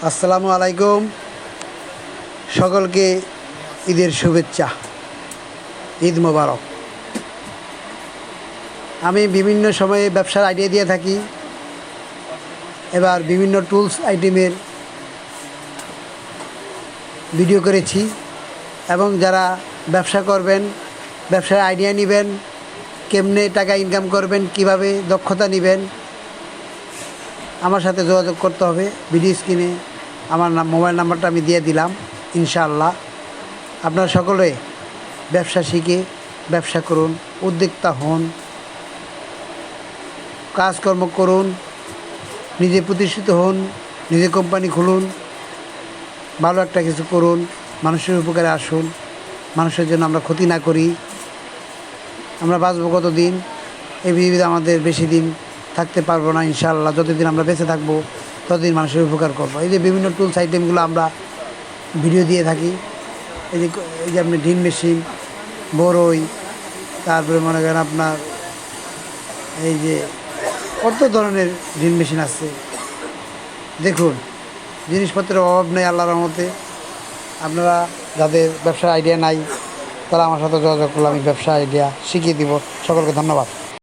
আসসালামু আলাইকুম। সকলকে ঈদের শুভেচ্ছা, ঈদ মোবারক। আমি বিভিন্ন সময়ে ব্যবসার আইডিয়া দিয়ে থাকি। এবার বিভিন্ন টুলস আইটেমের ভিডিও করেছি এবং যারা ব্যবসা করবেন, ব্যবসার আইডিয়া নেবেন, কেমনে টাকা ইনকাম করবেন, কিভাবে দক্ষতা নেবেন, আমার সাথে যোগাযোগ করতে হবে। ভিডিও স্ক্রিনে আমার মোবাইল নাম্বারটা আমি দিয়ে দিলাম। ইনশাআল্লাহ আপনারা সকলে ব্যবসা শিখে ব্যবসা করুন, উদ্যোক্তা হন, কাজকর্ম করুন, নিজে প্রতিষ্ঠিত হন, নিজে কোম্পানি খুলুন, ভালো একটা কিছু করুন, মানুষের উপকারে আসুন। মানুষের জন্য আমরা ক্ষতি না করি। আমরা বাঁচবো কতদিন? এই পৃথিবীতে আমাদের বেশি দিন থাকতে পারবো না। ইনশাআল্লাহ যতদিন আমরা বেঁচে থাকবো ততদিন মানুষের উপকার করবো। এই যে বিভিন্ন টুলস আইটেমগুলো আমরা ভিডিও দিয়ে থাকি। এই যে আপনি ড্রিল মেশিন, বড়ই, তারপরে মনে করেন আপনার এই যে কত ধরনের ড্রিল মেশিন আছে। দেখুন, জিনিসপত্রের অভাব নেই আল্লাহর রহমতে। আপনারা যাদের ব্যবসার আইডিয়া নাই তারা আমার সাথে যোগাযোগ করলে আমি ব্যবসা আইডিয়া শিখিয়ে দিব। সকলকে ধন্যবাদ।